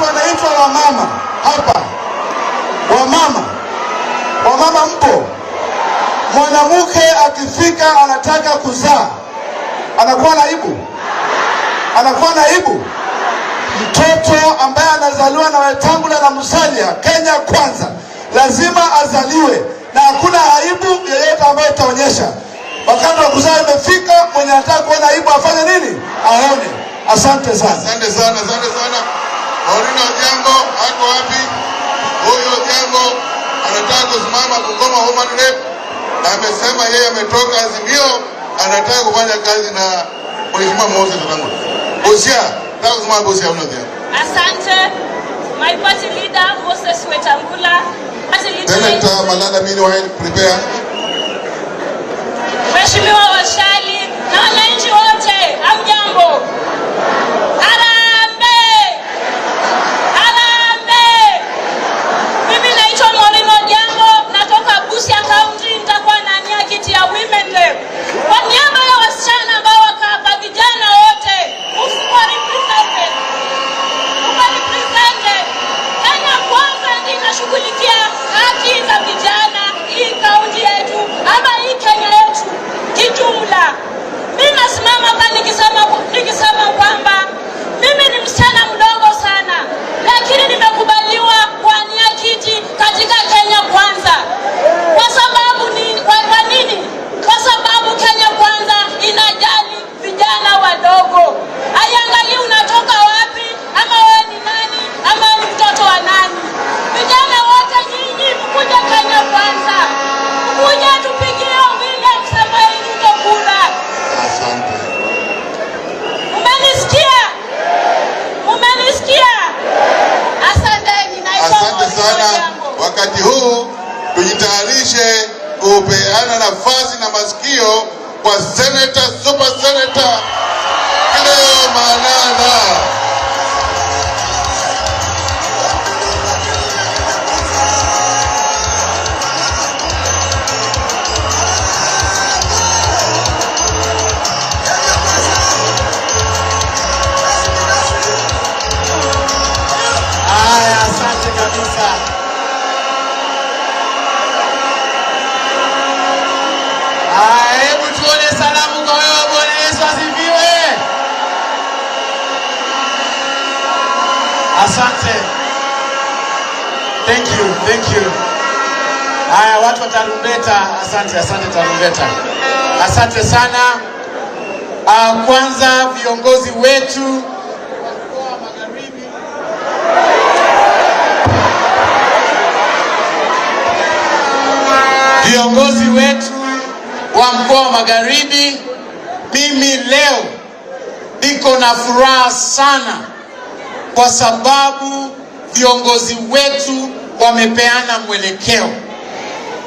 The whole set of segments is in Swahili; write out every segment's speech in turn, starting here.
watu wanaitwa wamama hapa. Wamama mpo? Mwanamke akifika anataka kuzaa, anakuwa naibu. Mtoto ambaye anazaliwa na Wetangula na Musalia, Kenya kwanza, lazima azaliwe na hakuna aibu yeyote ambayo itaonyesha. Wakati wa kuzaa imefika, mwenye anataka kuona aibu afanye nini? Aone. Asante sana. Asante sana. Maurino Jango ako wapi? Huyo Jango anataka kusimama kugoma human rape na amesema yeye ametoka Azimio, anataka kufanya kazi na Mheshimiwa Moses Wetangula. Bosia, nataka kusimama Bosia unaje? Asante. My party leader Moses Wetangula. Senator Malala mini wae prepare. Mheshimiwa Washali na wananchi wote, hamjambo. Mimi naitwa Mululu natoka Busia County, nitakuwa nania kiti ya Women Rep. Kwa niaba ya wasichana ambao waka vijana wote, Kenya kwanza ndiyo inashughulikia haki za vijana hii kaunti yetu ama hii Kenya yetu kijumla. Mimi nasimama hapa nikisema kwamba mimi ni msichana mdogo sana, lakini nimekubaliwa kuwania kiti katika Kenya kwanza. Kwa sababu nini? Kwa nini? Kwa sababu Kenya kwanza inajali vijana wadogo. Haiangalii unatoka wapi, ama wewe ni nani, ama ni mtoto wa nani. Vijana wote nyinyi mkuje Kenya kwanza. Mkuje tupigie William Samoei Ruto kura. Asante. Umenisikia? Asante sana. Wakati huu tujitayarishe kupeana nafasi na masikio kwa Senator, Super Senator Malala. Asante kabisa. Hebu tuone salamu kwa wewe. Bwana Yesu asifiwe. Asante. Thank you. Haya, watu wa tarumbeta. Asante tarumbeta. Asante sana. Kwanza viongozi wetu wa mkoa wa Magharibi, mimi leo niko na furaha sana kwa sababu viongozi wetu wamepeana mwelekeo.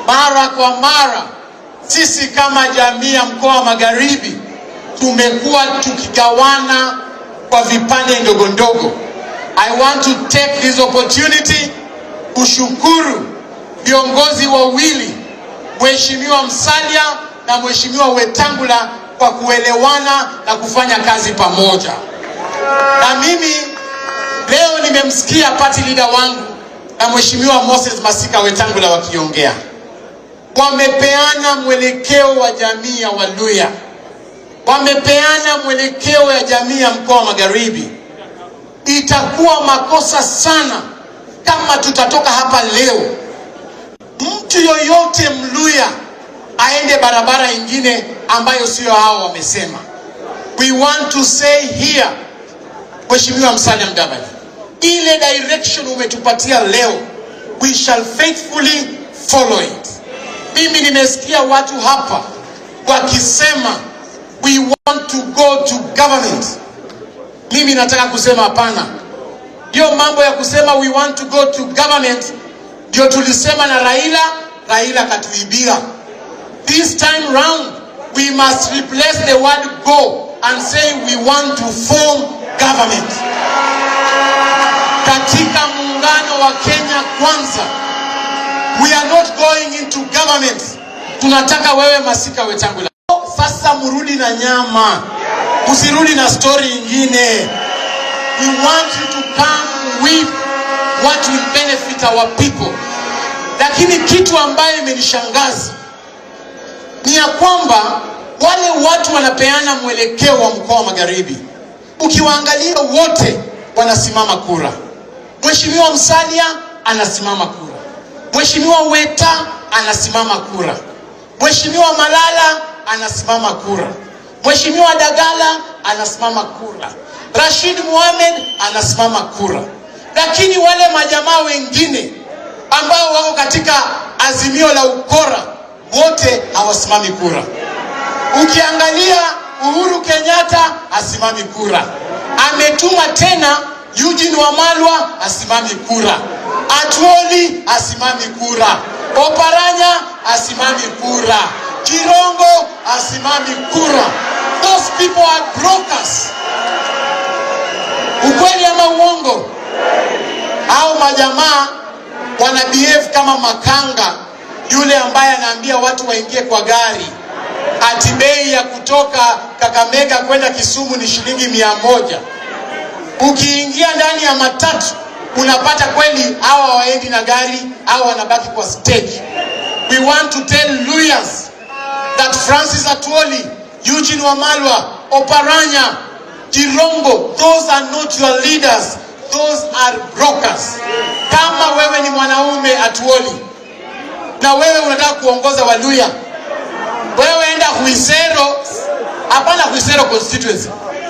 Mara kwa mara sisi kama jamii ya mkoa wa Magharibi tumekuwa tukigawana kwa vipande ndogo ndogo. I want to take this opportunity kushukuru viongozi wawili, Mheshimiwa Musalia na Mheshimiwa Wetangula, kwa kuelewana na kufanya kazi pamoja. Na mimi leo nimemsikia party leader wangu na Mheshimiwa Moses Masika Wetangula wakiongea. Wamepeana mwelekeo wa jamii ya Waluya. Wamepeana mwelekeo ya jamii ya mkoa wa Magharibi. Itakuwa makosa sana kama tutatoka hapa leo mtu yoyote Mluya aende barabara ingine ambayo sio hao wamesema. We want to say here, Mheshimiwa Musalia Mudavadi, ile direction umetupatia leo, we shall faithfully follow it. Mimi nimesikia watu hapa wakisema we want to go to government. Mimi nataka kusema hapana. Hiyo mambo ya kusema we want to go to government ndio tulisema na Raila katuibia. This time round we must replace the word go and say we want to form government. Katika muungano wa Kenya kwanza, we are not going into government. Tunataka wewe Masika Wetangula sasa murudi na nyama, usirudi na story ingine. We want you to come with what will benefit our people. Lakini kitu ambayo imenishangaza ni ya kwamba wale watu wanapeana mwelekeo wa mkoa wa Magharibi, ukiwaangalia wote wanasimama kura. Mheshimiwa Musalia anasimama kura, Mheshimiwa Weta anasimama kura, Mheshimiwa Malala anasimama kura, Mheshimiwa Dagala anasimama kura, Rashid Mohamed anasimama kura. Lakini wale majamaa wengine ambao wako katika azimio la ukora wote hawasimami kura. Ukiangalia Uhuru Kenyatta asimami kura, ametuma tena Eugene Wamalwa asimami kura, Atwoli asimami kura, Oparanya asimami kura, Jirongo asimami kura. Those people are brokers. Ukweli ama uongo? Hao majamaa wana behave kama makanga yule ambaye anaambia watu waingie kwa gari ati bei ya kutoka Kakamega kwenda Kisumu ni shilingi 100. Ukiingia ndani ya matatu unapata kweli hawa waendi na gari, hawa wanabaki kwa stage. We want to tell Luyas that Francis Atwoli, Eugene Wamalwa, Oparanya, Jirongo, those are not your leaders. Those are brokers. Kama wewe ni mwanaume Atwoli na wewe unataka kuongoza Waluya, wewe enda Huisero, hapana Huisero constituency,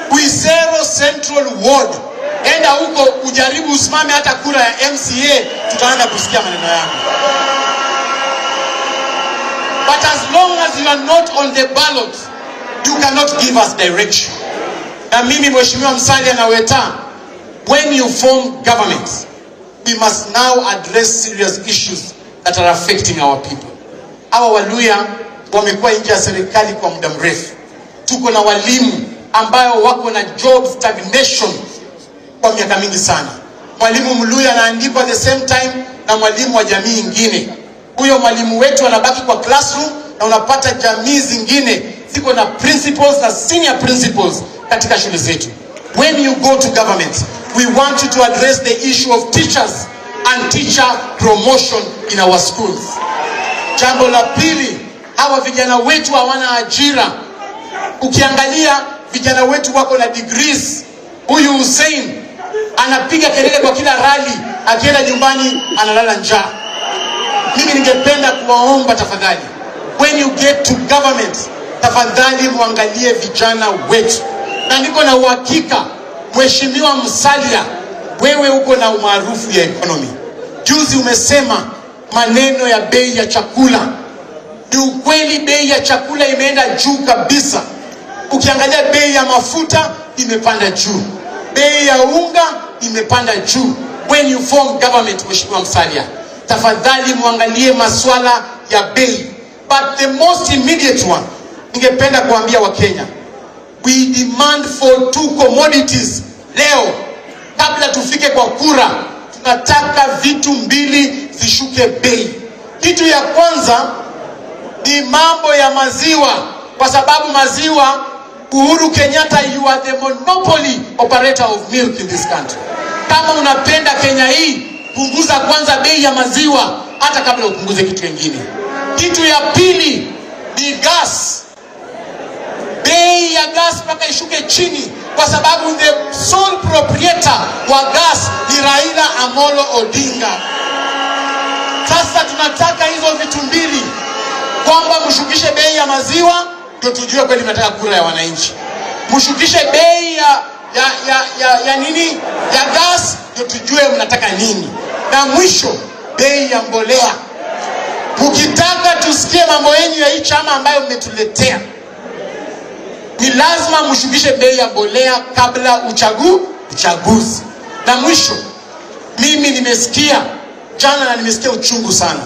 Huisero Central Ward. Enda huko ujaribu usimame hata kura ya MCA, tutaanza kusikia maneno yako. But as long as you are not on the ballot, you cannot give us direction. Na mimi Mheshimiwa Musalia na Weta, when you form government, we must now address serious issues that are affecting our people. Hawa Waluya wamekuwa nje ya serikali kwa muda mrefu. Tuko na walimu ambao wako na job stagnation kwa miaka mingi sana. Mwalimu Mluya anaandikwa the same time na mwalimu wa jamii nyingine. Huyo mwalimu wetu anabaki kwa classroom na unapata jamii zingine ziko na principals na senior principals katika shule zetu. When you go to government, we want you to address the issue of teachers and teacher promotion in our schools. Jambo la pili, hawa vijana wetu hawana ajira. Ukiangalia vijana wetu wako na degrees. Huyu Hussein anapiga kelele kwa kila rally, akienda nyumbani analala njaa. Mimi ningependa kuwaomba tafadhali, when you get to government, tafadhali muangalie vijana wetu. Na niko na uhakika Mheshimiwa Musalia, wewe uko na umaarufu ya economy. Juzi umesema maneno ya bei ya chakula. Ni ukweli bei ya chakula imeenda juu kabisa. Ukiangalia bei ya mafuta imepanda juu, bei ya unga imepanda juu. When you form government, Mheshimiwa Musalia, tafadhali muangalie masuala ya bei. But the most immediate one, ningependa kuambia Wakenya, we demand for 2 commodities leo. Kabla tufike kwa kura, tunataka vitu 2 zishuke bei. Kitu ya kwanza ni mambo ya maziwa, kwa sababu maziwa, Uhuru Kenyatta, you are the monopoly operator of milk in this country. Kama unapenda Kenya hii, punguza kwanza bei ya maziwa hata kabla upunguze kitu kingine. Kitu ya pili ni gas. Bei ya gas mpaka ishuke chini, kwa sababu the sole proprietor wa gas ni Raila Amolo Odinga. Sasa tunataka hizo vitu 2, kwamba mshukishe bei ya maziwa ndio tujue kweli mnataka kura ya wananchi. Mshukishe bei ya nini? Ya gas ndio tujue mnataka nini. Na mwisho bei ya mbolea. Mkitaka tusikie mambo yenu ya hii chama ambayo mmetuletea, ni lazima mshukishe bei ya mbolea kabla uchaguzi. Na mwisho, mimi nimesikia jana na nimesikia uchungu sana.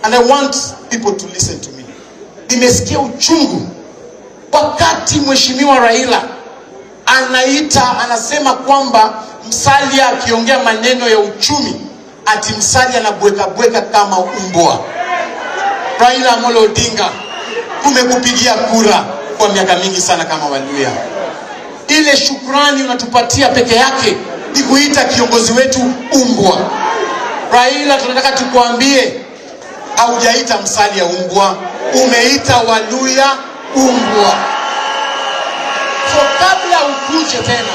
And I want people to listen to me. Nimesikia uchungu wakati Mheshimiwa Raila anasema kwamba Musalia akiongea maneno ya uchumi, ati Musalia anabweka kama umbwa. Raila Amolo Odinga, tumekupigia kura kwa miaka mingi sana kama Waluya. ile shukrani unatupatia peke yake ni kuita kiongozi wetu umbwa. Raila, tunataka tukuambie, haujaita Musalia umbwa, umeita Waluya umbwa. So kabla ukuje tena,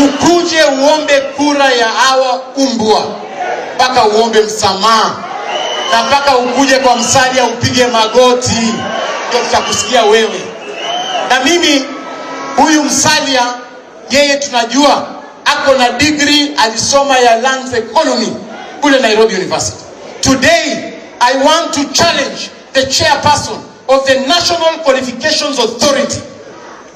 ukuje uombe kura ya hawa umbwa, mpaka uombe msamaha, na mpaka ukuje kwa Musalia upige magoti, ndio tutakusikia wewe. Na mimi huyu Musalia, yeye tunajua ako na degree, alisoma ya lands economy kule Nairobi University. Today I want to challenge the chairperson of the National Qualifications Authority.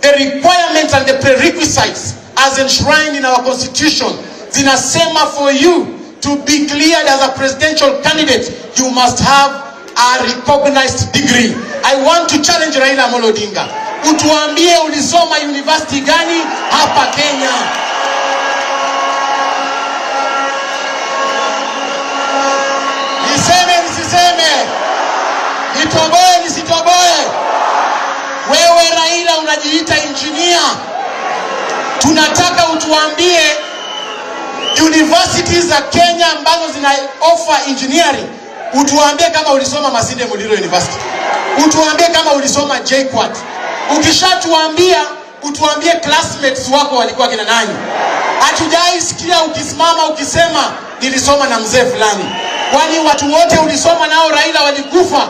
The requirements and the prerequisites as enshrined in our constitution zinasema for you to be cleared as a presidential candidate, you must have a recognized degree. I want to challenge Raila Amolo Odinga. Utuambie ulisoma university gani hapa Kenya? Niseme nisiseme? Nitoboe nisitoboe? Wewe Raila unajiita engineer. Tunataka utuambie universities za Kenya ambazo zina offer engineering. Utuambie kama ulisoma Masinde Mululu University. Utuambie kama ulisoma JKUAT. Ukishatuambia, utuambie classmates wako walikuwa kina nani. Hatujai sikia ukisimama ukisema nilisoma na mzee fulani. Kwani watu wote ulisoma nao Raila walikufa?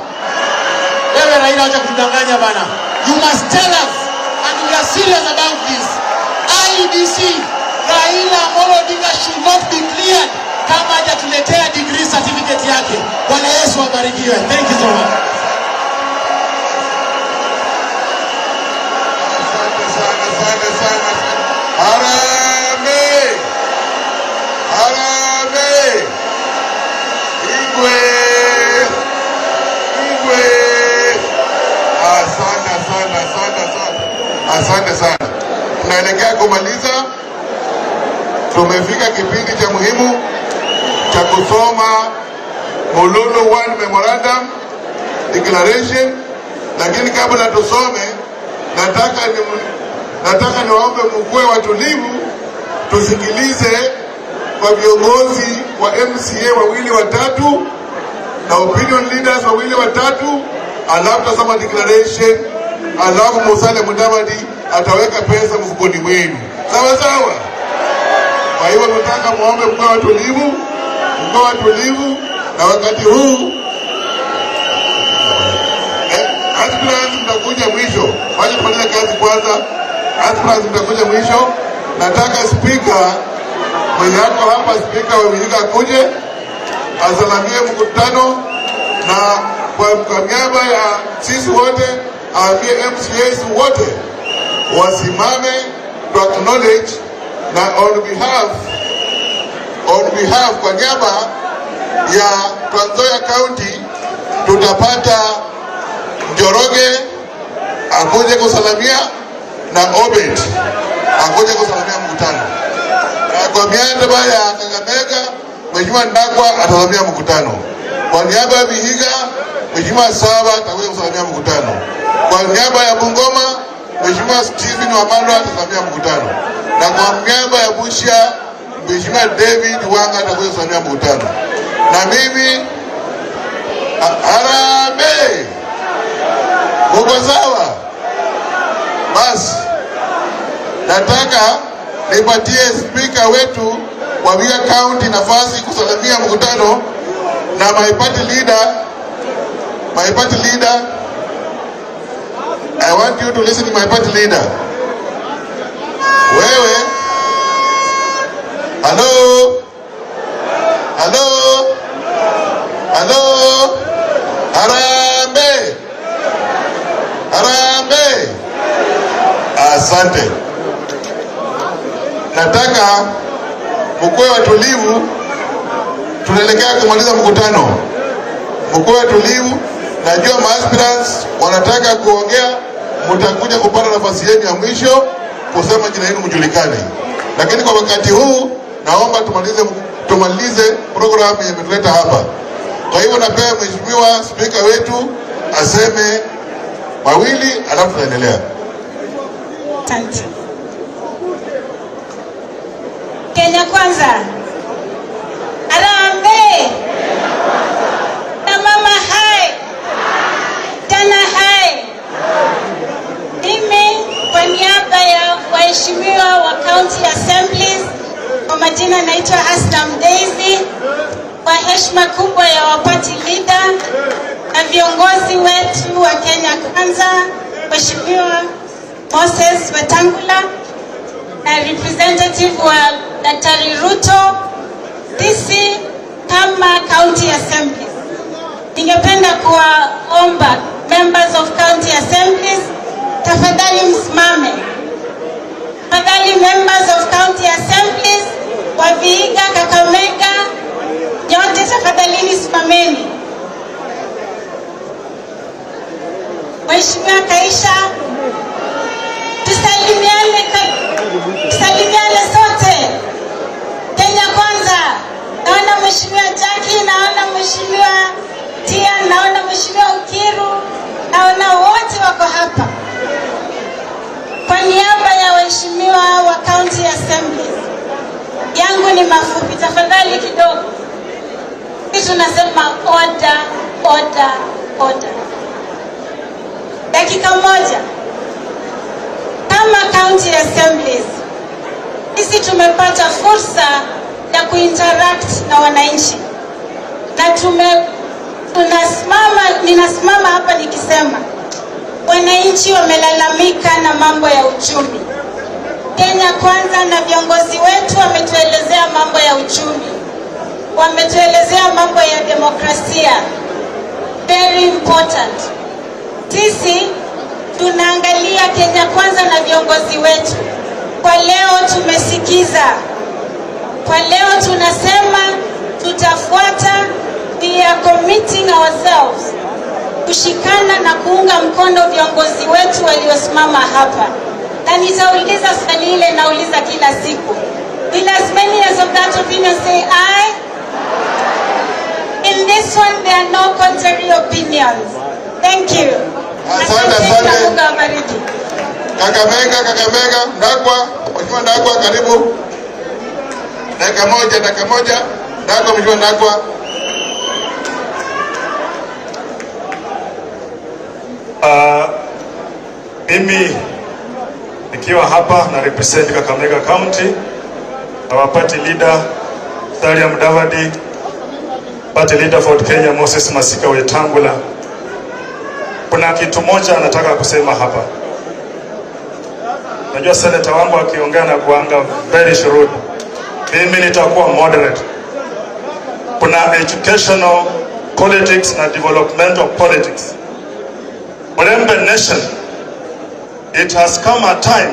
Wewe Raila, acha kudanganya bana. You must tell us, and we are serious about this. IEBC, Raila Amolo Odinga should not be cleared kama hajatuletea degree certificate yake. Bwana Yesu abarikiwe. Thank you so much. Harambee! Harambee! Igwe! Igwe! Asante sana. Tunaelekea kumaliza. Tumefika kipindi cha muhimu cha kusoma Mululu 1 Memorandum Declaration, lakini kabla tusome, nataka niwaombe mkuwe watulivu, tusikilize kwa viongozi wa MCA wawili watatu na opinion leaders wawili watatu, alafu tasoma declaration, alafu Musalia Mudavadi ataweka pesa mfukoni mwenu. Sawa sawa? Kwa hivyo nataka muombe mkuwe watulivu, na wakati huu aspirants mtakuja mwisho. Wacha tufanye kazi kwanza. Aspirants mtakuja mwisho. Nataka speaker mwenye yako hapa, speaker wa Vihiga akuje asalamie mkutano, na kwa niaba ya sisi wote aambie MCAs wote wasimame to acknowledge, na on behalf kwa niaba ya Trans Nzoia County tutapata Njoroge akuje kusalamia na Obed akuje kusalamia mkutano. Kwa niaba ya Kakamega, Mheshimiwa Ndakwa atasalamia mkutano. Kwa niaba ya Vihiga, Mheshimiwa Saba atakuja kusalamia mkutano. Kwa niaba ya Bungoma, Mheshimiwa Stephen Wamalwa atasalamia mkutano. Na kwa niaba ya Busia, Mheshimiwa David Wanga atakuja kusalamia mkutano. Na mimi harambee! Uko sawa? Basi nataka nipatie speaker wetu wa Vihiga County nafasi kusalamia mkutano, na my party leader, I want you to listen to my party leader. Wewe, hello, harambee! Asante. Nataka mkuwe watulivu, tunaelekea kumaliza mkutano. Mkuwe watulivu, najua maaspirants wanataka kuongea, mtakuja kupata nafasi yenu ya mwisho kusema jina lenu mjulikane. Lakini kwa wakati huu naomba tumalize programu imetuleta hapa. Kwa hivyo napea mheshimiwa speaker wetu aseme mawili, alafu tunaendelea. Asante. Kenya kwanza. Harambee. Na mama hai. Tena hai. Mimi kwa niaba ya waheshimiwa wa County Assemblies, kwa majina naitwa Aslam Daisy, kwa heshima kubwa ya wapati leader na viongozi wetu wa Kenya kwanza, Mheshimiwa Moses Wetangula na representative wa Daktari Ruto, sisi kama County Assemblies, ningependa kuwaomba members of County Assemblies, tafadhali msimame. Tafadhali members of County Assemblies wa Vihiga, Kakamega, nyote tafadhali simameni. Mheshimiwa Kaisha, tusalimiane sote. Kenya kwanza. Naona Mheshimiwa Jackie, naona Mheshimiwa Tia, naona Mheshimiwa Ukiru, naona wote wako hapa. Kwa niaba ya waheshimiwa wa County Assembly, yangu ni mafupi, tafadhali kidogo. Sisi tunasema order, order, order. Dakika moja. Kama County Assemblies, sisi tumepata fursa ya kuinteract na wananchi. Na ninasimama hapa nikisema wananchi wamelalamika na mambo ya uchumi. Kenya kwanza na viongozi wetu wametuelezea mambo ya uchumi. Wametuelezea mambo ya demokrasia. Very important. Sisi tunaangalia Kenya kwanza na viongozi wetu. Kwa leo tumesikiza. Kwa leo tunasema tutafuata, we are committing ourselves kushikana na kuunga mkono viongozi wetu waliosimama hapa. Na nitauliza swali ile nauliza kila siku. Will as many as of that opinion say aye? In this one there are no contrary opinions. Thank you. Asante. Kakamega, Ndakwa, Mheshimiwa Ndakwa karibu. Dakika moja. Ndakwa, Mheshimiwa Ndakwa. Mimi nikiwa hapa na represent Kakamega County, our party leader Musalia Mudavadi, party leader for Kenya Moses Masika Wetangula. Kuna kitu moja nataka kusema hapa. Najua senator wangu akiongea na kuanga very shrewd. Mimi nitakuwa moderate. Kuna educational politics na developmental politics. Mululu Nation, it has come a time,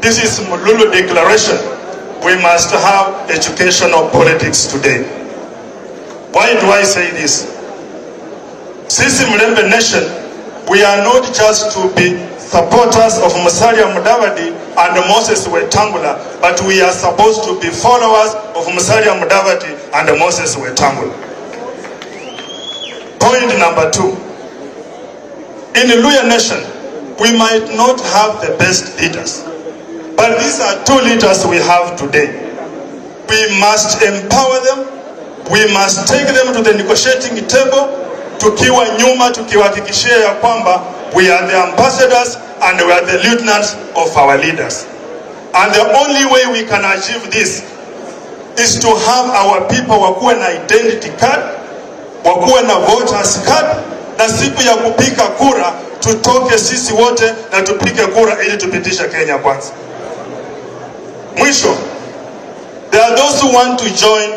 this is Mululu Declaration, we must have educational politics today. Why do I say this? Sisi Mululu Nation, we are not just to be supporters of Musalia Mudavadi and Moses Wetangula, but we are supposed to be followers of Musalia Mudavadi and Moses Wetangula. Point number 2. In the Luya Nation, we might not have the best leaders, but these are 2 leaders we have today. We must empower them, we must take them to the negotiating table, tukiwa nyuma tukiwahakikishia ya kwamba we are the ambassadors and we are the lieutenants of our leaders. And the only way we can achieve this is to have our people wakuwe na identity card, wakuwe na voters card, na siku ya kupiga kura tutoke sisi wote na tupige kura ili tupitisha Kenya kwanza. Mwisho, there are those who want to join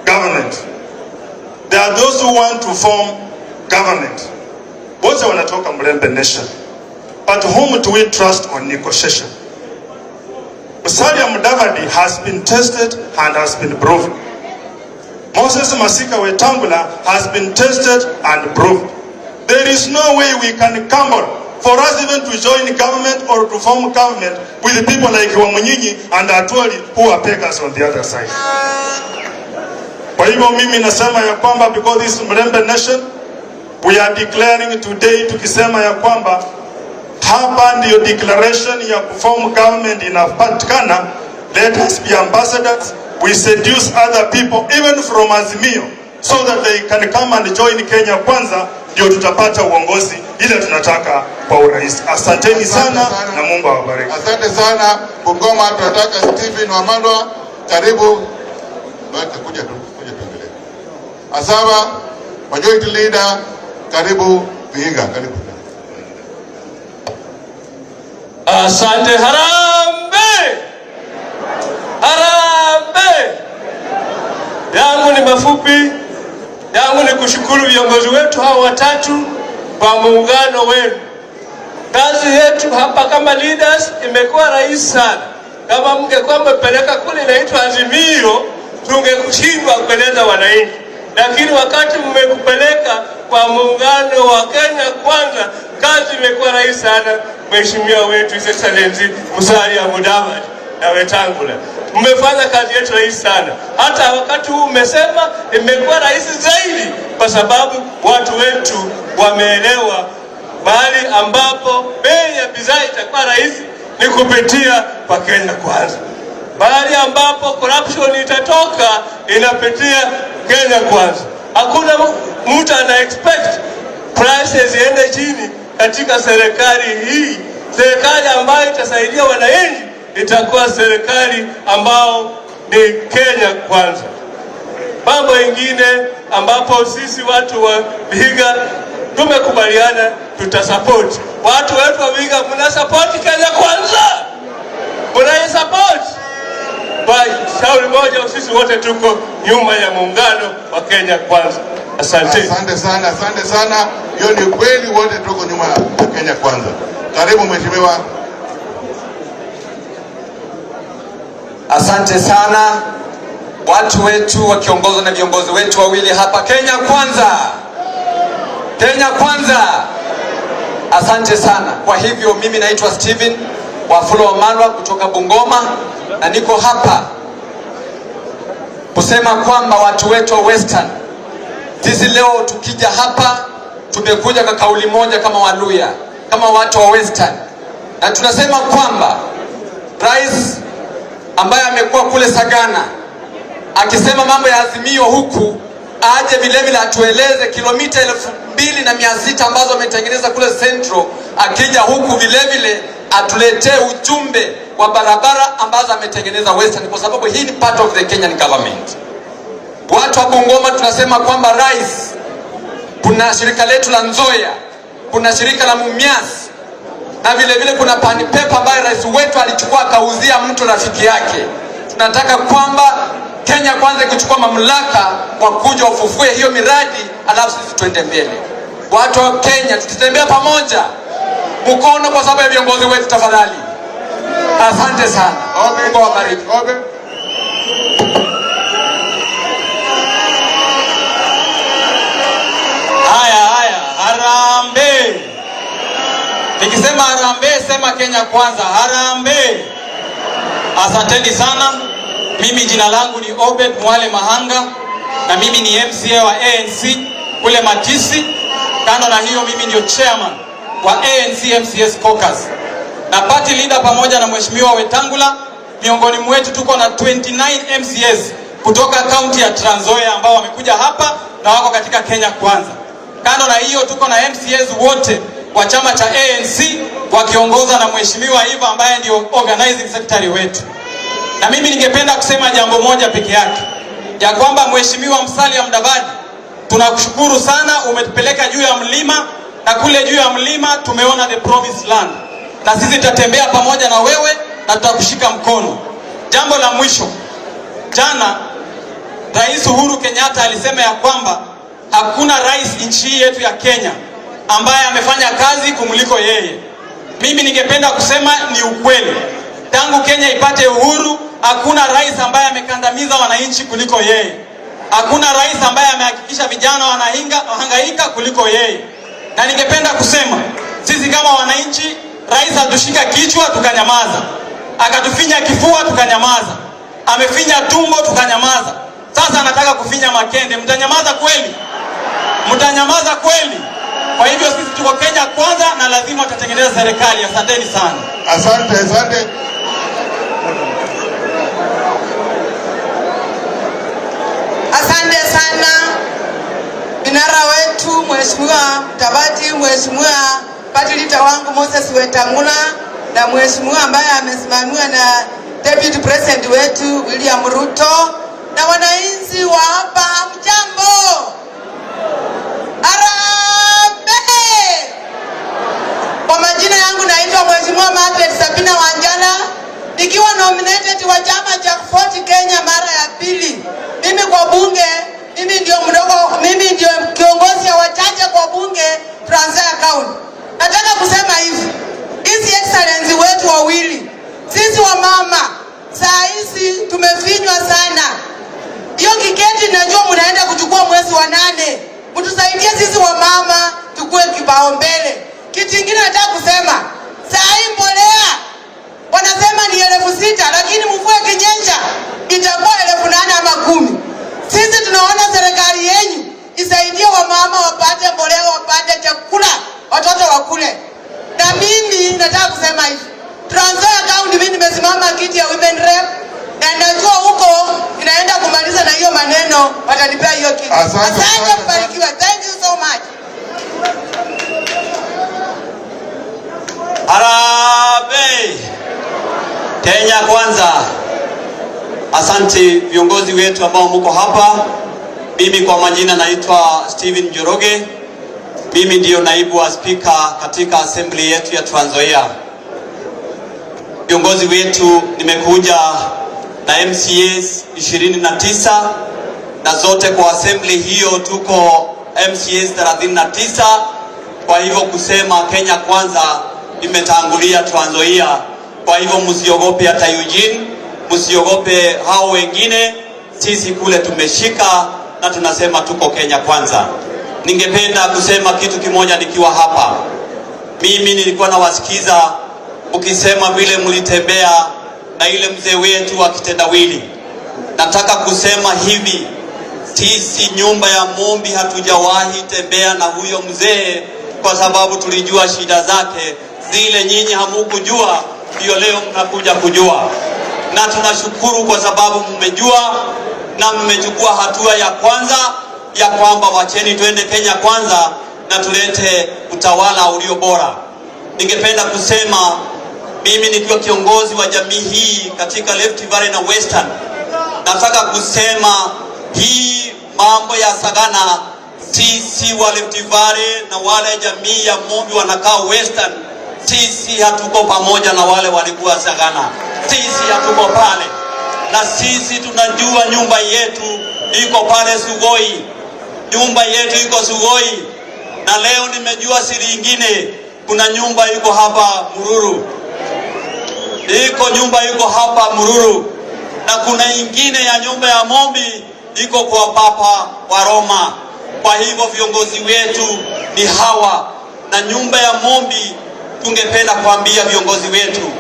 government. There are those who want to form government. Wote wanatoka Mululu Nation. But whom do we trust on negotiation? Musalia Mudavadi has been tested and has been proven. Moses Masika Wetangula has been tested and proved. There is no way we can gamble for us even to join government or to form government with people like Wamunyinyi and Atwoli who are beggars on the other side. Kwa hivyo mimi nasema ya kwamba because this is Mululu Nation, we are declaring today tukisema ya kwamba hapa ndiyo declaration ya kuform government inapatikana. Let us be ambassadors. We seduce other people even from Azimio so that they can come and join Kenya Kwanza, ndio tutapata uongozi ile tunataka kwa urais. Asanteni sana na Mungu awabariki. Asante sana. Bungoma tunataka Stephen Wamalwa, karibu. Kuja tuendelee. Asaba, majority leader, karibu. Vihiga, karibu. Asante. Harambe! Harambe! Yangu ni mafupi. Yangu ni kushukuru viongozi wetu hao watatu kwa muungano wenu. Kazi yetu hapa kama leaders imekuwa rahisi sana. Kama mngekuwa mmepeleka kule inaitwa Azimio, tungekushindwa kueleza wananchi. Lakini wakati mmekupeleka kwa muungano wa Kenya Kwanza, kazi imekuwa rahisi sana. Mheshimiwa wetu His Excellency Musalia Mudavadi na Wetangula, mmefanya kazi yetu rahisi sana. Hata wakati huu umesema imekuwa rahisi zaidi kwa sababu watu wetu wameelewa mahali ambapo bei ya bidhaa itakuwa rahisi ni kupitia kwa Kenya Kwanza. Mahali ambapo corruption itatoka inapitia Kenya Kwanza. Hakuna mtu ana expect prices ziende chini katika serikali hii. Serikali ambayo itasaidia wananchi itakuwa serikali ambao ni Kenya Kwanza. Mambo mengine ambapo sisi watu wa Vihiga tumekubaliana tutasupport. Watu wetu wa Vihiga mna support Kenya Kwanza? Mna support? Kwa shauri moja sisi wote tuko nyuma ya muungano wa Kenya Kwanza. Asante. Asante sana, asante sana. Hiyo ni kweli, wote tuko nyuma ya Kenya Kwanza. Karibu mheshimiwa. Asante sana watu wetu wakiongozwa na viongozi wetu wawili hapa. Kenya Kwanza, Kenya Kwanza. Asante sana. Kwa hivyo mimi naitwa Stephen Wamalwa kutoka Bungoma na niko hapa kusema kwamba watu wetu wa Western, sisi leo tukija hapa tumekuja kwa kauli moja kama Waluya, kama watu wa Western, na tunasema kwamba rais ambaye amekuwa kule Sagana akisema mambo ya Azimio huku aje vile atueleze kilomita 2600 ambazo ametengeneza kule Central, akija huku vile atuletee ujumbe wa barabara ambazo ametengeneza Western, kwa sababu hii ni part of the Kenyan government. Watu wa Bungoma tunasema kwamba rais, kuna shirika letu la Nzoia, kuna shirika la Mumias, na vile kuna pani pepa ambayo rais wetu alichukua akauzia mtu rafiki yake. Tunataka kwamba Kenya Kwanza kuchukua mamlaka kwa kuja ufufue hiyo miradi, alafu sisi tuende mbele. Watu wa Kenya tutembea pamoja mkono kwa sababu ya viongozi wetu, tafadhali. Asante sana. Mungu awabariki. Haya, harambe. Nikisema harambe, sema Kenya Kwanza. Harambe. Asanteni sana. Mimi jina langu ni Obed Mwale Mahanga na mimi ni MCA wa ANC kule Matisi. Kando na hiyo mimi ndio chairman wa ANC MCS Caucus. Na party leader pamoja na Mheshimiwa Wetangula. Miongoni mwetu tuko na 29 MCS kutoka county ya Trans Nzoia ambao wamekuja hapa na wako katika Kenya Kwanza. Kando na hiyo tuko na MCS wote wa chama cha ANC wakiongozwa na Mheshimiwa Iva ambaye ndio organizing secretary wetu. Na mimi ningependa kusema jambo moja peke yake, ya kwamba Mheshimiwa Musalia Mudavadi, tunakushukuru sana, umetupeleka juu ya mlima, na kule juu ya mlima tumeona the promised land, na sisi tutatembea pamoja na wewe na tutakushika mkono. Jambo la mwisho, jana Rais Uhuru Kenyatta alisema ya kwamba hakuna rais nchi yetu ya Kenya ambaye amefanya kazi kumuliko yeye. Mimi ningependa kusema ni ukweli. Tangu Kenya ipate uhuru, hakuna rais ambaye amekandamiza wananchi kuliko yeye. Hakuna rais ambaye amehakikisha vijana wanahangaika kuliko yeye. Na ningependa kusema sisi kama wananchi, rais atushika kichwa tukanyamaza, akatufinya kifua tukanyamaza, amefinya tumbo tukanyamaza. Sasa anataka kufinya makende. Mtanyamaza kweli? Mtanyamaza kweli? Kwa hivyo sisi tuko Kenya kwanza na lazima tutatengeneza serikali. Asanteni sana. Asante, asante. Asante sana vinara wetu, Mheshimiwa Mtabati, Mheshimiwa party leader wangu Moses Wetangula, na Mheshimiwa ambaye amesimamiwa na Deputy President wetu William Ruto, na wananchi wa hapa, mjambo. Harambee! Kwa majina yangu naitwa Mheshimiwa Margaret Sabina Wanjala, nikiwa nominated wa chama cha Fort Kenya mara ya pili. Mimi kwa bunge, mimi ndio kiongozi ya wachache kwa bunge Trans Nzoia County. Nataka kusema hivi, His Excellency wetu wawili, sisi wa mama saa hizi tumefinywa sana. Hiyo kiketi najua mnaenda kuchukua mwezi wa 8. Mtusaidie sisi wa mama tukue kipaumbele. Kitu kingine nataka kusema, saa hii mbolea wanasema ni 6,000, lakini mvua kinyesha itakuwa 8,000 ama 10,000. Sisi tunaona serikali yenu isaidie wa mama wapate mbolea, wapate chakula, watoto wakule. Na mimi nataka kusema hivi, Trans Nzoia County mimi nimesimama kiti ya women rep, na najua huko inaenda kumaliza na hiyo maneno, watanipea hiyo kiti. Asante, mbarikiwe. Thank you so much. Harambee! Kenya kwanza. Asante viongozi wetu ambao mko hapa. Mimi kwa majina naitwa Steven Njoroge. Mimi ndio naibu wa speaker katika assembly yetu ya Trans Nzoia. Viongozi wetu, nimekuja na MCAs 29 na zote kwa assembly hiyo tuko MCAs 39. Kwa hivyo kusema Kenya kwanza imetangulia Trans Nzoia. Kwa hivyo msiogope hata Eugene, msiogope hao wengine. Sisi kule tumeshika na tunasema tuko Kenya kwanza. Ningependa kusema kitu kimoja nikiwa hapa. Mimi nilikuwa nawasikiza ukisema vile mlitembea na ile mzee wetu wa kitendawili. Nataka kusema hivi, sisi nyumba ya Mombi hatujawahi tembea na huyo mzee kwa sababu tulijua shida zake. Zile nyinyi hamukujua, ndio leo mnakuja kujua. Na tunashukuru kwa sababu mmejua na mmechukua hatua ya kwanza ya kwamba wacheni twende Kenya kwanza na tulete utawala ulio bora. Ningependa kusema mimi nikiwa kiongozi wa jamii hii katika Rift Valley na Western, nataka kusema hii mambo ya Sagana, sisi wa Rift Valley na wale jamii ya Mombi wanakaa Western, sisi hatuko pamoja na wale walikuwa Sagana. Sisi hatuko pale, na sisi tunajua nyumba yetu iko pale Sugoi. Nyumba yetu iko Sugoi, na leo nimejua siri nyingine. Kuna nyumba iko hapa Mululu, nyumba iko hapa Mululu, na kuna ingine ya nyumba ya Mombi iko kwa Papa wa Roma. Kwa hivyo viongozi wetu ni hawa, na nyumba ya Mombi tungependa kuambia viongozi wetu,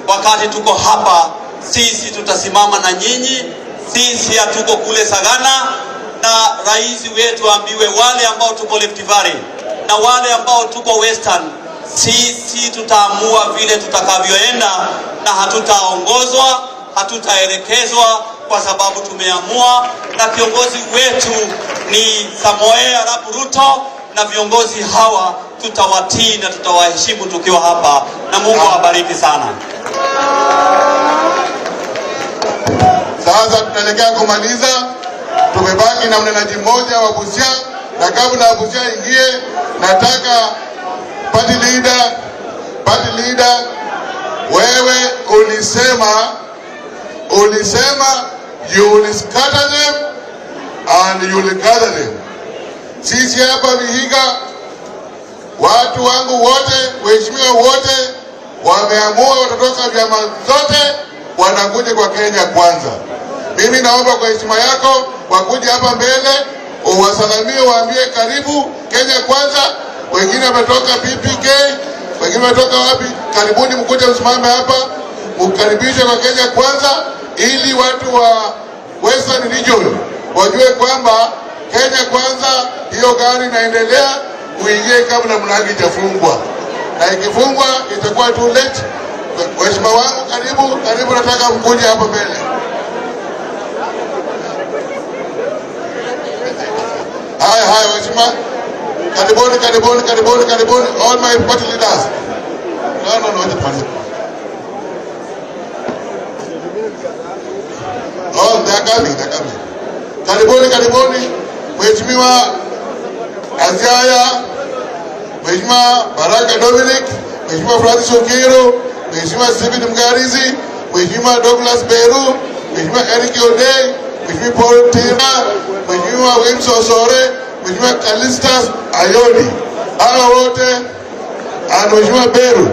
wakati tuko hapa sisi tutasimama na nyinyi. Sisi hatuko kule Sagana, na rais wetu ambiwe wale ambao tuko Rift Valley na wale ambao tuko Western, sisi tutaamua vile tutakavyoenda, na hatutaongozwa, hatutaelekezwa, kwa sababu tumeamua, na viongozi wetu ni Samoei Arap Ruto, na viongozi hawa tutawatii na tutawaheshimu tukiwa hapa, na Mungu awabariki sana. Sasa tunaelekea kumaliza. Tumebaki na mnenaji mmoja wa Busia, na kabla ya Busia ingie, nataka party leader, wewe ulisema you will scatter them and you will gather them. Sisi hapa Vihiga, watu wangu wote, waheshimiwa wote wameamua, watatoka vyama zote wanakuja kwa Kenya kwanza. Mimi naomba kwa heshima yako wakuje hapa mbele, uwasalamie, waambie karibu Kenya kwanza. Wengine wametoka PPK, wengine wametoka wapi, karibuni mkuje msimame hapa, mkaribishe kwa Kenya kwanza, ili watu wa Western Region wajue kwamba Kenya kwanza hiyo gari inaendelea, uingie kabla mlango ijafungwa, na ikifungwa itakuwa too late. Waheshimiwa wangu, karibu, nataka mkuje hapa mbele. Haya waheshimiwa, karibuni all my party leaders. No, wacha tufanye. Oh, they're coming. Karibuni. Mheshimiwa Azaya, Mheshimiwa Baraka Dominic, Mheshimiwa Francis Okiro, Mheshimiwa Stephen Mgarizi, Mheshimiwa Douglas Beru, Mheshimiwa Eric Odey, Mheshimiwa Paul Tina, Mheshimiwa Wilson Osore, Mheshimiwa Kalistas Ayoni. Hawa wote na Mheshimiwa Beru.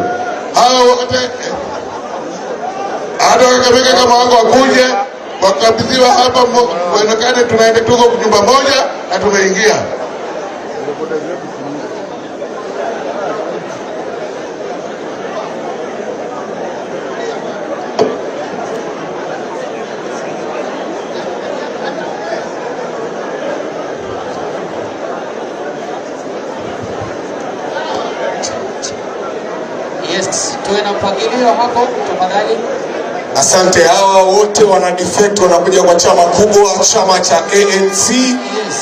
Hawa wote hata Kakamega kama wako wakuje wakabidhiwa hapa, muonekane tunaenda tuko nyumba moja na tumeingia. Yes, tuwe na mpangilio hapo tafadhali. Asante. Hawa wote wana defect wanakuja kwa chama kubwa, chama cha ANC. Yes.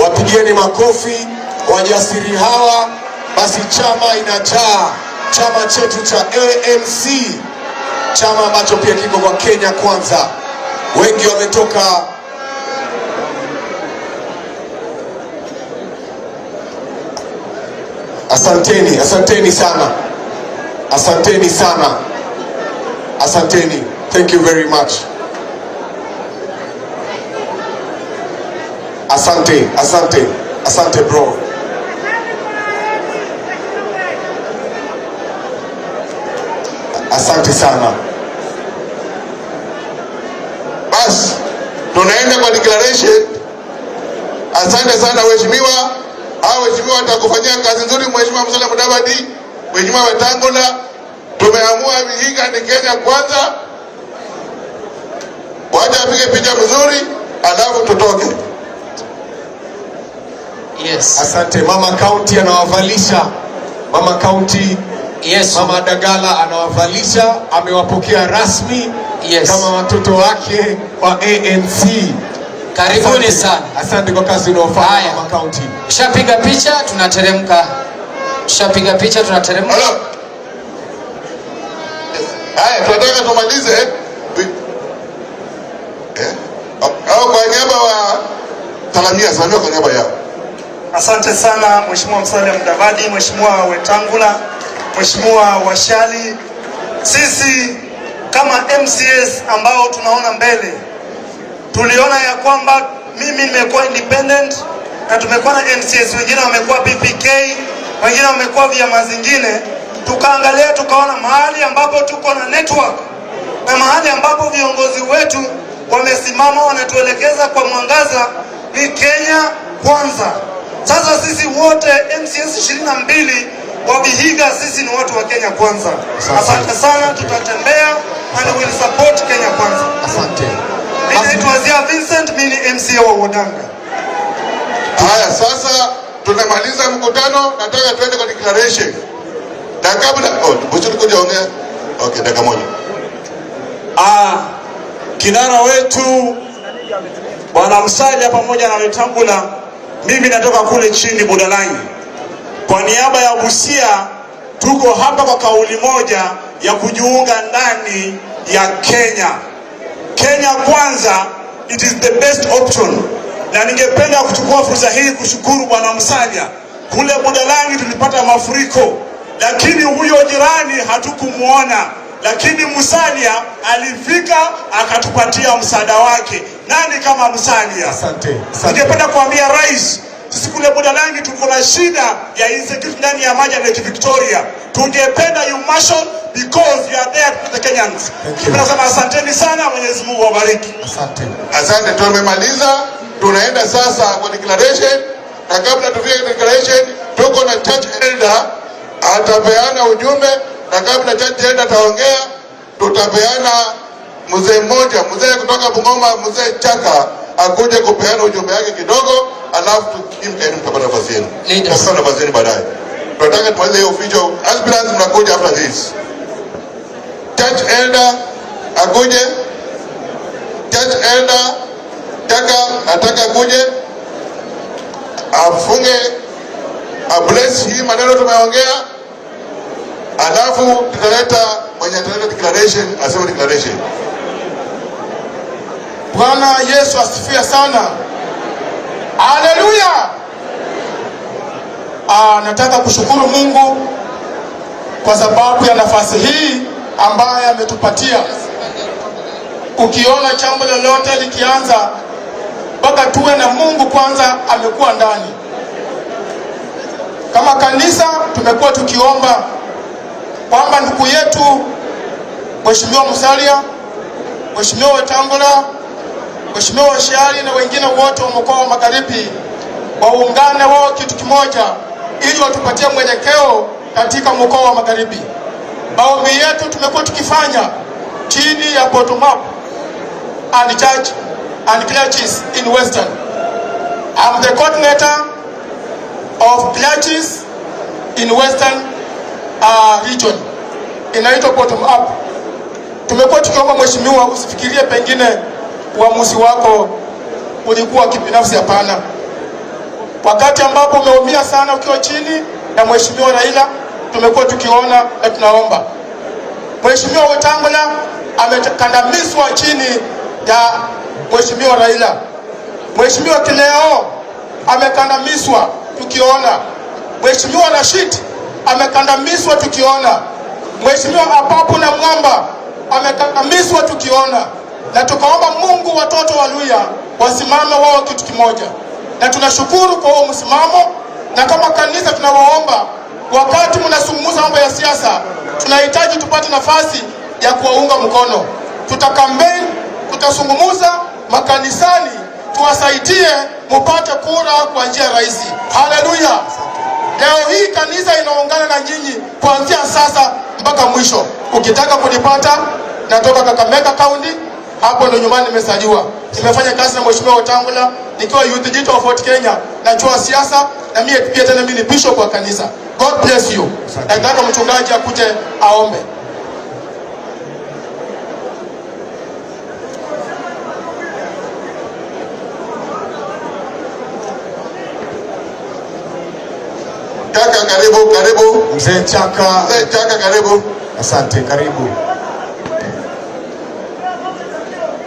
Wapigieni makofi wajasiri hawa. Basi chama inajaa, chama chetu cha ANC, chama ambacho pia kiko kwa Kenya Kwanza. Wengi wametoka asanteni sana. Asanteni. Thank you very much. Asante bro. Asante sana. Basi tunaenda kwa declaration. Asante sana waheshimiwa. Hao waheshimiwa watakufanyia kazi nzuri. Mheshimiwa Musalia Mudavadi, Mheshimiwa Wetangula, tumeamua Vihiga ni Kenya Kwanza. Wacha apige picha mzuri alafu tutoke. Yes. Asante. Mama County anawavalisha. Mama County. Yes. Mama Dagala anawavalisha, amewapokea rasmi. Yes. Kama watoto wake wa ANC. Karibuni sana. Asante kwa kazi unayofanya Mama County. Shapiga picha tunateremka. Haya, tunataka tumalize. Au kwa niaba wa salamia kwa niaba yao. Asante sana Mheshimiwa Musalia Mudavadi, Mheshimiwa Wetangula, Mheshimiwa Washali. Sisi kama MCS ambao tunaona mbele, tuliona ya kwamba mimi nimekuwa independent na tumekuwa na MCS wengine wamekuwa PPK, wengine wamekuwa vyama zingine. Tukaangalia tukaona mahali ambapo tuko na network na mahali ambapo viongozi wetu wamesimama wanatuelekeza kwa mwangaza ni Kenya Kwanza. Sasa sisi wote MCS 22 wa Vihiga, sisi ni watu wa Kenya Kwanza. Asante sana, tutatembea and we will support Kenya Kwanza. Asante. Mimi naitwa Vincent, mimi ni MCA wa Wodanga. Haya, sasa tunamaliza mkutano, nataka tuende kwa declaration. Kabla kujaongea. Okay, dakika moja. Kinara wetu Bwana Musalia pamoja na Wetangula, mimi natoka kule chini Budalangi. Kwa niaba ya Busia tuko hapa kwa kauli moja ya kujiunga ndani ya Kenya. Kenya Kwanza, it is the best option. Na ningependa kuchukua fursa hii kushukuru Bwana Musalia. Kule Budalangi tulipata mafuriko, lakini huyo jirani hatukumuona. Lakini Musalia alifika akatupatia msaada wake. Nani kama Musalia? Asante. Ningependa kuambia rais, sisi kule Budalangi tuko na shida ya insecurity ndani ya maji ya Lake Victoria. Tungependa you marshal because you are there to the Kenyans. Tunasema asanteni sana, Mwenyezi Mungu awabariki. Asante, tumemaliza. Tunaenda sasa kwa declaration, na kabla tufike declaration tuko na church elder atapeana ujumbe, na kabla church elder ataongea tutapeana mzee mmoja, mzee kutoka Bungoma, mzee Chaka akuje kupeana ujumbe wake kidogo, alafu mtapata nafasi yenu. Mtapata nafasi yenu baadaye. Tunataka tumalize hiyo official aspirants, mnakuja after this. Church elder akuje. Church elder nataka akuje afunge bless hii maneno tumeongea, alafu tutaleta mwenye ataleta declaration, aseme declaration. Bwana Yesu asifiwe sana. Haleluya. Nataka kushukuru Mungu kwa sababu ya nafasi hii ambaye ametupatia. Ukiona jambo lolote likianza, mpaka tuwe na Mungu kwanza amekuwa ndani. Kama kanisa tumekuwa tukiomba kwamba ndugu yetu Mheshimiwa Musalia, Mheshimiwa Wetangula, Mheshimiwa Washari na wengine wote wa mkoa wa Magharibi waungane wao kitu kimoja ili watupatie mwelekeo katika mkoa wa Magharibi. Maombi yetu tumekuwa tukifanya chini ya bottom up and church and clergies in Western. I'm the coordinator of clergies in Western region. Inaitwa bottom up. Tumekuwa tukiomba Mheshimiwa, usifikirie pengine uamuzi wako ulikuwa kibinafsi, hapana. Wakati ambapo umeumia sana ukiwa chini na Mheshimiwa Raila, tumekuwa tukiona na tunaomba. Mheshimiwa Wetangula amekandamizwa chini ya Mheshimiwa Raila. Mheshimiwa Kileo amekandamizwa tukiona. Mheshimiwa Rashid amekandamizwa tukiona. Mheshimiwa Apapu na Mwamba amekandamizwa tukiona. Na tukaomba Mungu watoto wa Luhya wasimame wao kitu kimoja. Na tunashukuru kwa huo msimamo, na kama kanisa tunawaomba wakati mnazungumza mambo ya siasa, tunahitaji tupate nafasi ya kuwaunga mkono. Tutakampeni, tutazungumza makanisani, tuwasaidie mupate kura kwa njia rahisi. Haleluya. Leo hii kanisa inaungana na nyinyi kuanzia sasa mpaka mwisho. Ukitaka kunipata, natoka Kakamega County, hapo ndo nyumbani nimesajua. Nimefanya kazi na Mheshimiwa Wetangula nikiwa youth leader of Fort Kenya, najua siasa, na mimi pia tena mimi ni bishop wa kanisa. God bless you. Nataka mchungaji akuje aombe. Chaka karibu. Mzee Chaka. Mzee Chaka karibu. Asante, karibu.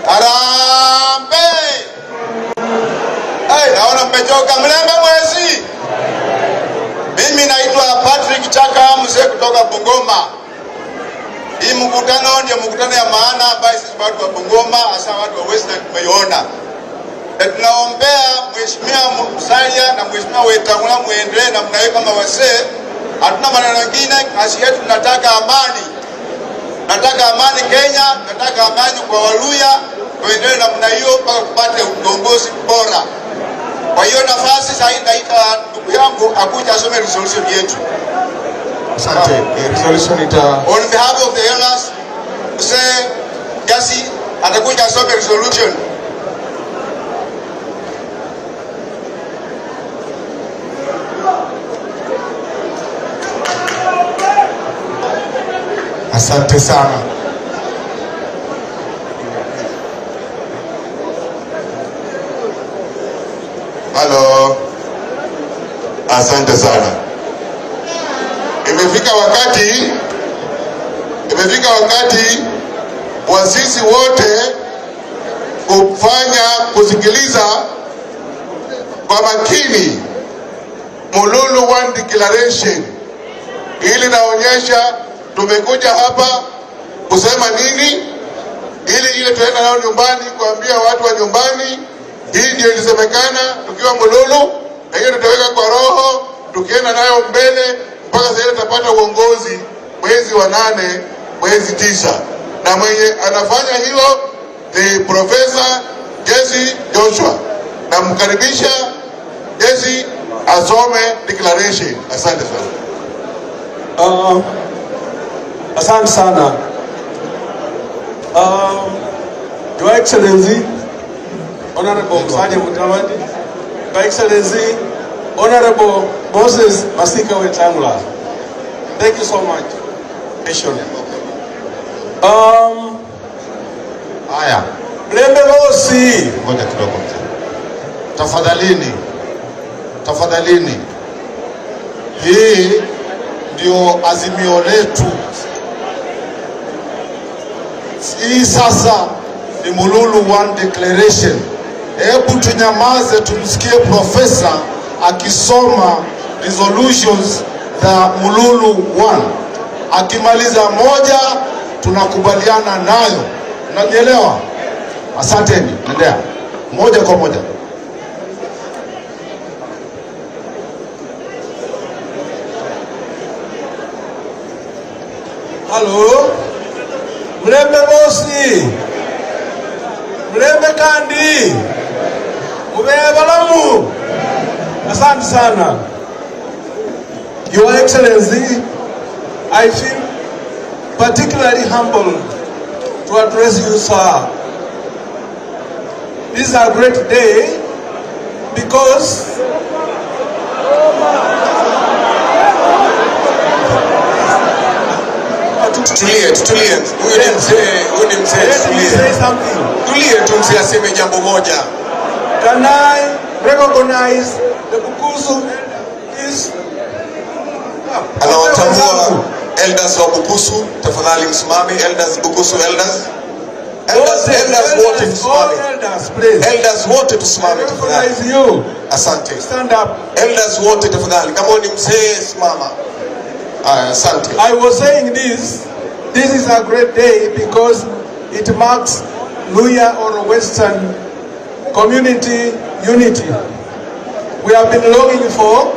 Harambee. Naona mmechoka, mlembe mwezi. Mimi naitwa Patrick Chaka, mzee kutoka Bungoma. Hii mkutano ndio mkutano ya maana ambayo sisi watu wa Bungoma, hasa watu wa Western tumeiona. Tunaombea Mheshimiwa Musalia na Mheshimiwa Wetangula muendelee na mnawe kama wasee. Hatuna maneno mengine, kazi yetu tunataka amani. Nataka amani Kenya, nataka amani kwa Waluhya, tuendelee na mna hiyo mpaka kupate uongozi bora. Kwa hiyo nafasi sasa ndaita ndugu yangu akuja asome resolution yetu. Asante. Resolution ita on behalf of the elders, Mzee Gasi atakuja asome resolution. Asante sana. Halo. Asante sana. Imefika wakati wa sisi wote kusikiliza kwa makini Mululu One Declaration. Ili naonyesha tumekuja hapa kusema nini, ili tuenda nao nyumbani kuambia watu wa nyumbani hii ndio ilisemekana tukiwa Mululu, na hiyo tutaweka kwa roho, tukienda nayo mbele mpaka sasa tutapata uongozi mwezi wa 8 mwezi 9. Na mwenye anafanya hilo ni Profesa Jesse Joshua. Na mkaribisha Jesse asome declaration. Asante sana. Asante sana. Your Excellency, Honorable Musalia Mudavadi, Your Excellency, Honorable Moses Masika Wetangula. Thank you so much. Haya, Mlembe Bosi. ngoja kidogo mzee. Tafadhalini. Hii ndio azimio letu. Hii sasa ni Mululu One Declaration. Hebu tunyamaze tumsikie profesa akisoma resolutions za Mululu One. Akimaliza moja tunakubaliana nayo. Unanielewa? Asanteni. Nendea. Moja kwa moja. Hello. Mlembe Bosi. Mlembe Kandi. Mubebalamu. Asante sana. Your Excellency, I feel particularly humbled to address you, sir. This is a great day because Tulie. Huyu ni mzee. Tulie tu mzee aseme jambo moja. Can I recognize the Bukusu is Anawatambua elders wa Bukusu, tafadhali msimame. Elders Bukusu, elders wote tusimame. Elders wote tusimame tafadhali. Asante. Stand up. Elders wote tafadhali. Kama ni mzee simama. Asante. I was saying this is a great day because it marks Luhya or Western community unity. We have been longing for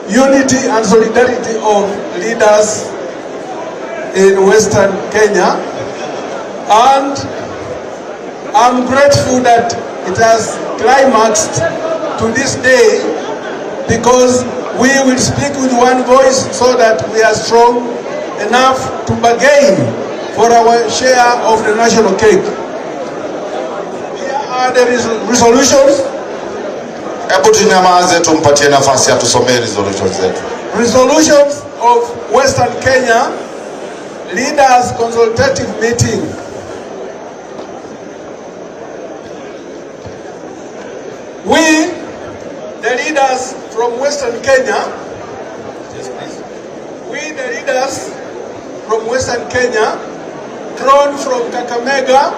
unity and solidarity of leaders in Western Kenya, and I'm grateful that it has climaxed to this day because we will speak with one voice so that we are strong enough to bargain for our share of the national cake. Here are the resolutions. Hebu tunyamaze tumpatie nafasi atusomee resolutions zetu. Resolutions of Western Kenya Leaders Consultative Meeting. We, the leaders from Western Kenya, drawn from Kakamega,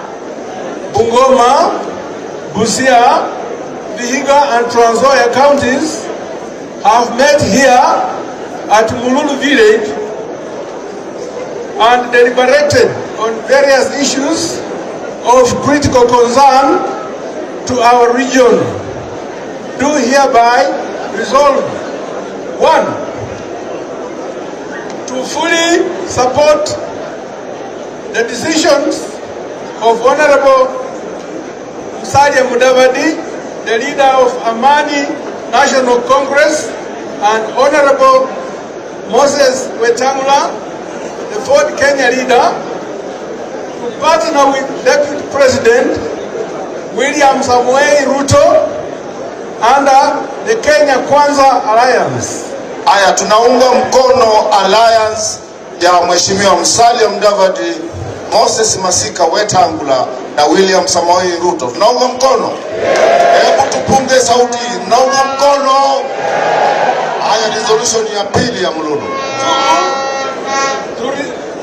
Bungoma, Busia, Vihiga and Trans Nzoia counties, have met here at Mululu village and deliberated on various issues of critical concern to our region. Do hereby resolve: 1. To fully support the decisions of Honorable Musalia Mudavadi, the leader of Amani National Congress, and Honorable Moses Wetangula, the fourth Kenya leader, to partner with Deputy President William Samoei Ruto under the Kenya Kwanza Alliance. Aya, tunaunga mkono alliance ya Mheshimiwa Musalia Mudavadi, Moses Masika Wetangula na William Samoei Ruto. Tunaunga mkono. Hebu tupunge sauti. Tunaunga mkono. Aya, resolution ya pili ya Mululu.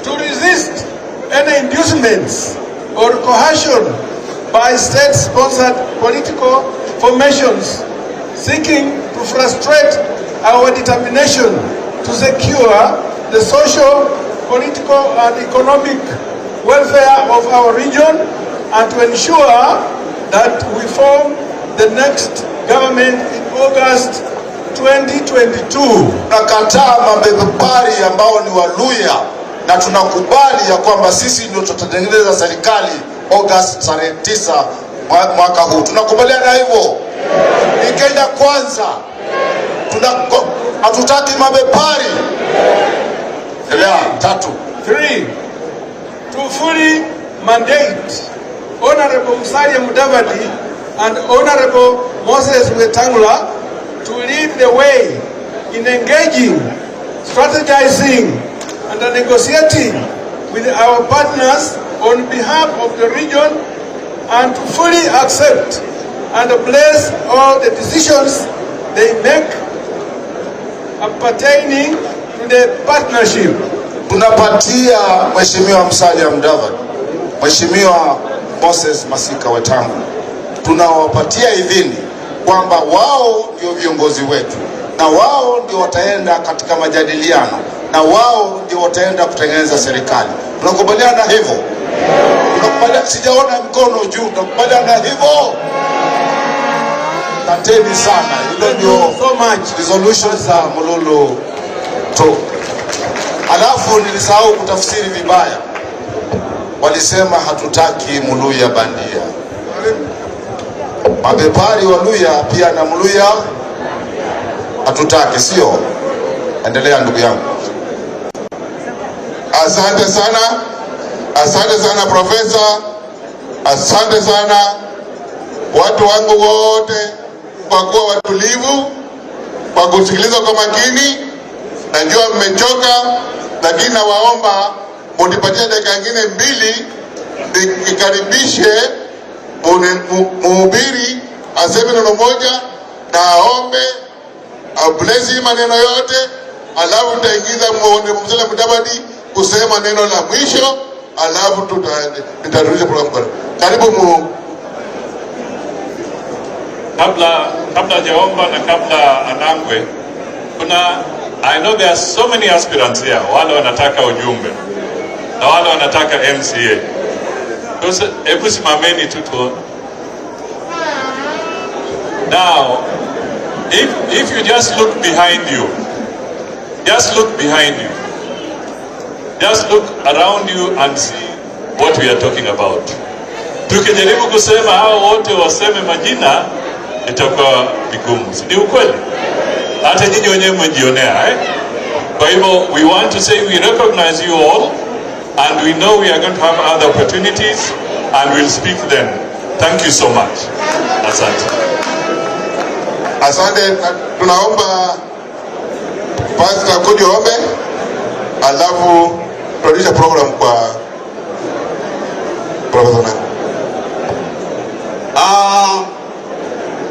To resist any inducements or coercion by state-sponsored political formations seeking to frustrate our determination to secure the social, political and economic welfare of our region and to ensure that we form the next government in August 2022. Tunakataa mabepari ambao ni Waluhya na tunakubali ya kwamba sisi ndio tutatengeneza serikali August 9 mwaka huu. Tunakubaliana hivyo. Ni Kenya kwanza. Hatutaki mabepari. 3. To fully mandate Honorable Musalia Mudavadi and Honorable Moses Wetangula to lead the way in engaging, strategizing, and negotiating with our partners on behalf of the region, and to fully accept and bless all the decisions they make appertaining to the partnership. Tunapatia Mheshimiwa Musalia Mudavadi, Mheshimiwa Moses Masika Wetangula, tunawapatia idhini kwamba wao ndio viongozi wetu, na wao ndio wataenda katika majadiliano, na wao ndio wataenda kutengeneza serikali. Tunakubaliana hivyo? Tunakubaliana? Sijaona mkono juu. Tunakubaliana hivyo? Asanteni sana. Hilo ndio resolution za Mululu to. Alafu nilisahau kutafsiri vibaya. Walisema hatutaki Muluya bandia. Mabepari wa Luya pia na Muluya hatutaki, sio? Endelea ndugu yangu. Asante sana. Asante sana Profesa. Asante sana watu wangu wote kwa kuwa watulivu, kwa kusikiliza kwa makini. Najua mmechoka, lakini nawaomba munipatie dakika nyingine 2 nikaribishe mhubiri aseme neno moja na aombe ablesi maneno yote, alafu tutaingiza Musalia Mudavadi kusema neno la mwisho, alafu tutarudisha programu. Karibu kabla hajaomba na kabla anangwe, I know there are so many aspirants here. Wale wanataka ujumbe na wale wanataka MCA. Hebu simameni tu. Now, if you just look behind you, just look around you and see what we are talking about. Tukijaribu kusema hao wote waseme majina, itakuwa vigumu. Ni ukweli? Hata nyinyi wenyewe mmejionea, Kwa hivyo, we want to say we recognize you all, and we know we are going to have other opportunities, and we'll speak then. Thank you so much. Asante. Asante. Tunaomba Pastor Kudi ombe, alafu turudisha program kwa Profesa.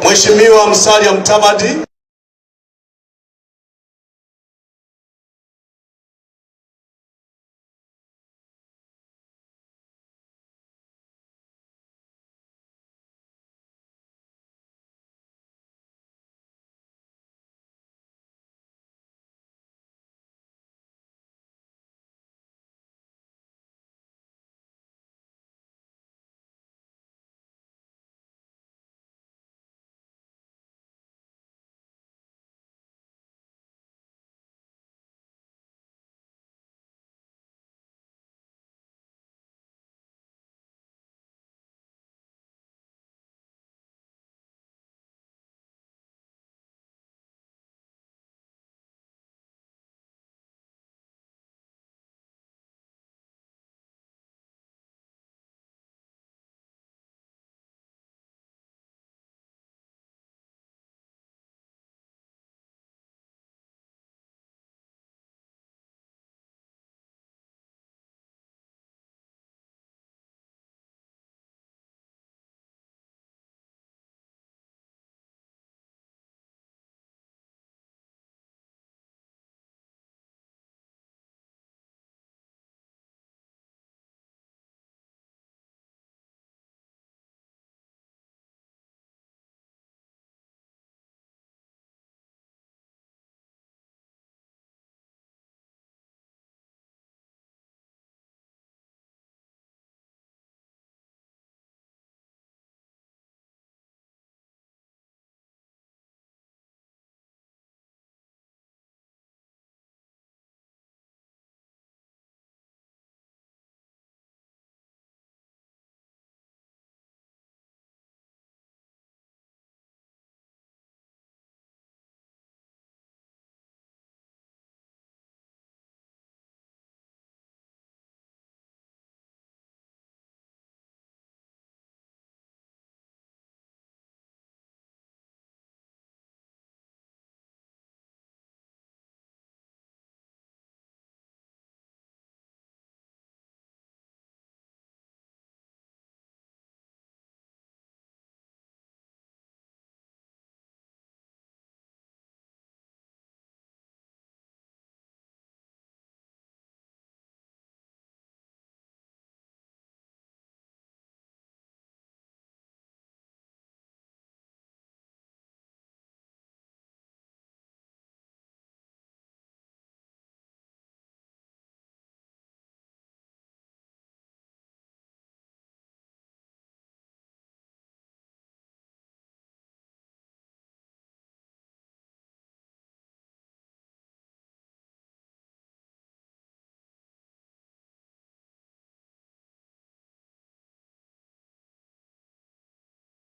Mheshimiwa Musalia Mudavadi